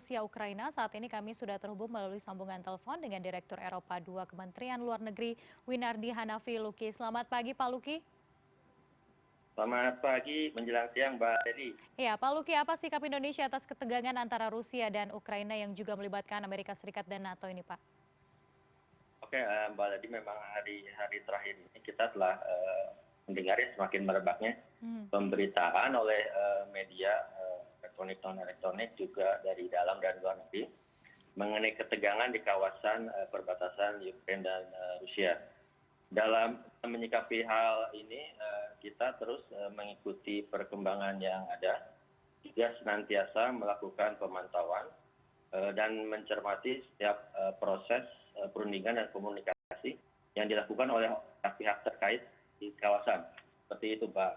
Rusia Ukraina. Saat ini kami sudah terhubung melalui sambungan telepon dengan Direktur Eropa II Kementerian Luar Negeri Winardi Hanafi Luki. Selamat pagi Pak Luki. Selamat pagi menjelang siang Mbak Dedi. Ya, Pak Luki, apa sikap Indonesia atas ketegangan antara Rusia dan Ukraina yang juga melibatkan Amerika Serikat dan NATO ini, Pak? Oke, Mbak Dedi, memang hari terakhir ini kita telah mendengar ya semakin merebaknya pemberitaan oleh media elektronik non elektronik juga dari dalam dan luar negeri mengenai ketegangan di kawasan perbatasan Ukraina dan Rusia. Dalam menyikapi hal ini, kita terus mengikuti perkembangan yang ada, juga senantiasa melakukan pemantauan dan mencermati setiap proses perundingan dan komunikasi yang dilakukan oleh pihak terkait di kawasan. Seperti itu, Pak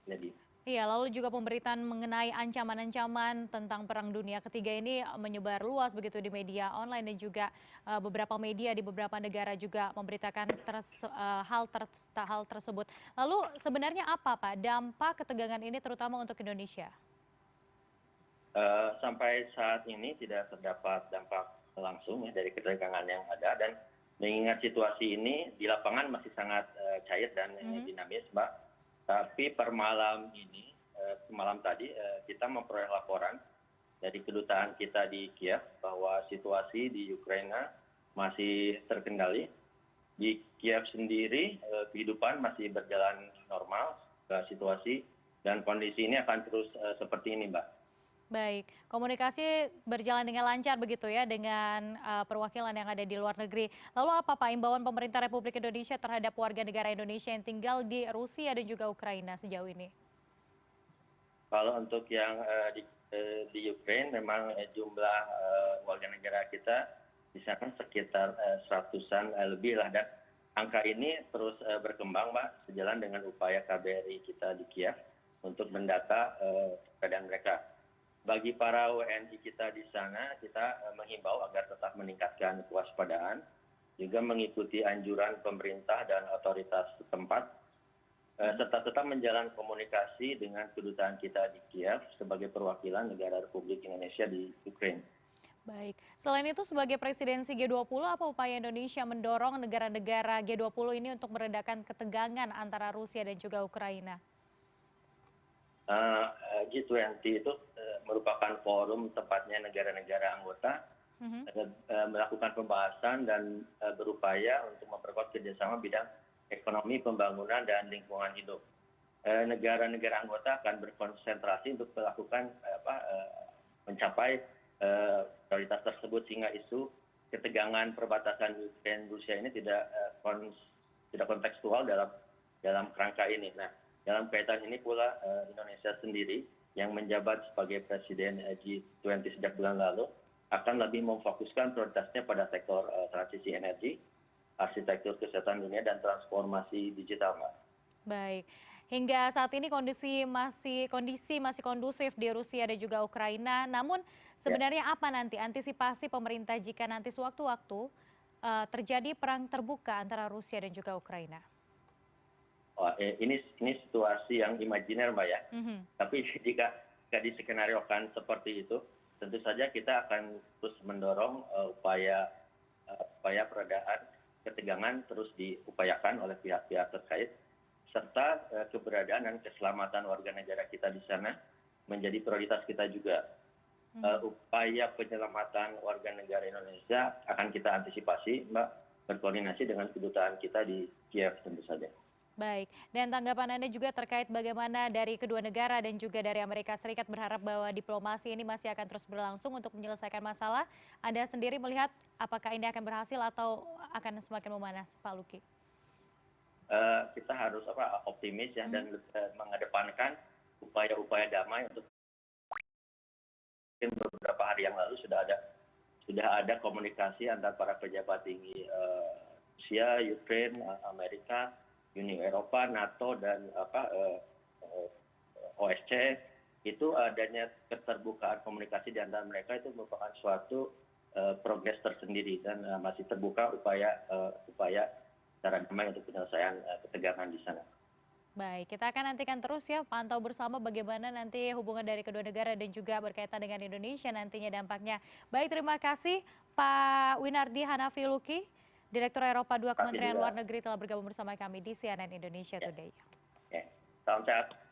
Nedi. Iya, lalu juga pemberitaan mengenai ancaman-ancaman tentang Perang Dunia Ketiga ini menyebar luas begitu di media online dan juga beberapa media di beberapa negara juga memberitakan hal tersebut. Lalu sebenarnya apa Pak dampak ketegangan ini terutama untuk Indonesia? Sampai saat ini tidak terdapat dampak langsung ya dari ketegangan yang ada, dan mengingat situasi ini di lapangan masih sangat cair dan dinamis, Mbak. Tapi per malam ini, malam tadi kita memperoleh laporan dari kedutaan kita di Kiev bahwa situasi di Ukraina masih terkendali. Di Kiev sendiri kehidupan masih berjalan normal, situasi dan kondisi ini akan terus seperti ini, Mbak. Baik, komunikasi berjalan dengan lancar begitu ya dengan perwakilan yang ada di luar negeri. Lalu apa Pak imbauan pemerintah Republik Indonesia terhadap warga negara Indonesia yang tinggal di Rusia dan juga Ukraina sejauh ini? Kalau untuk yang di Ukraina memang jumlah warga negara kita di sana sekitar seratusan lebih lah, dan angka ini terus berkembang, Mbak, sejalan dengan upaya KBRI kita di Kiev untuk mendata keadaan mereka. Bagi para WNI kita di sana, kita menghimbau agar tetap meningkatkan kewaspadaan, juga mengikuti anjuran pemerintah dan otoritas setempat, serta tetap menjalin komunikasi dengan kedutaan kita di Kiev sebagai perwakilan negara Republik Indonesia di Ukraina. Baik, selain itu sebagai presidensi G20, apa upaya Indonesia mendorong negara-negara G20 ini untuk meredakan ketegangan antara Rusia dan juga Ukraina? G20 itu merupakan forum tempatnya negara-negara anggota melakukan pembahasan dan berupaya untuk memperkuat kerjasama bidang ekonomi, pembangunan, dan lingkungan hidup. Negara-negara anggota akan berkonsentrasi untuk melakukan mencapai prioritas tersebut, sehingga isu ketegangan perbatasan Ukraina Rusia ini tidak kontekstual dalam kerangka ini. Nah, dalam kaitan ini pula Indonesia sendiri yang menjabat sebagai Presiden G20 sejak bulan lalu akan lebih memfokuskan prioritasnya pada sektor transisi energi, arsitektur kesehatan dunia, dan transformasi digital, Mbak. Baik, hingga saat ini kondisi masih kondusif di Rusia dan juga Ukraina. Namun sebenarnya apa nanti antisipasi pemerintah jika nanti sewaktu-waktu terjadi perang terbuka antara Rusia dan juga Ukraina? Ini situasi yang imajiner, Mbak, ya. Tapi jika diskenariokan seperti itu, tentu saja kita akan terus mendorong upaya peredaan ketegangan terus diupayakan oleh pihak-pihak terkait, serta keberadaan dan keselamatan warga negara kita di sana menjadi prioritas kita juga. Upaya penyelamatan warga negara Indonesia akan kita antisipasi, Mbak, berkoordinasi dengan kedutaan kita di Kiev tentu saja. Baik, dan tanggapan Anda juga terkait bagaimana dari kedua negara dan juga dari Amerika Serikat berharap bahwa diplomasi ini masih akan terus berlangsung untuk menyelesaikan masalah. Anda sendiri melihat apakah ini akan berhasil atau akan semakin memanas, Pak Luki? Kita harus optimis ya, dan mengedepankan upaya-upaya damai. Untuk beberapa hari yang lalu sudah ada komunikasi antara para pejabat tinggi Rusia, Ukraina, Amerika, Uni Eropa, NATO, dan OSCE. Itu adanya keterbukaan komunikasi di antara mereka itu merupakan suatu progres tersendiri, dan masih terbuka upaya secara damai untuk penyelesaian ketegangan di sana. Baik, kita akan nantikan terus ya, pantau bersama bagaimana nanti hubungan dari kedua negara dan juga berkaitan dengan Indonesia nantinya dampaknya. Baik, terima kasih Pak Winardi Hanafi Luki, Direktur Eropa 2 Terima kasih Kementerian juga. Luar Negeri telah bergabung bersama kami di CNN Indonesia Ya, Today. ya. Salam sehat.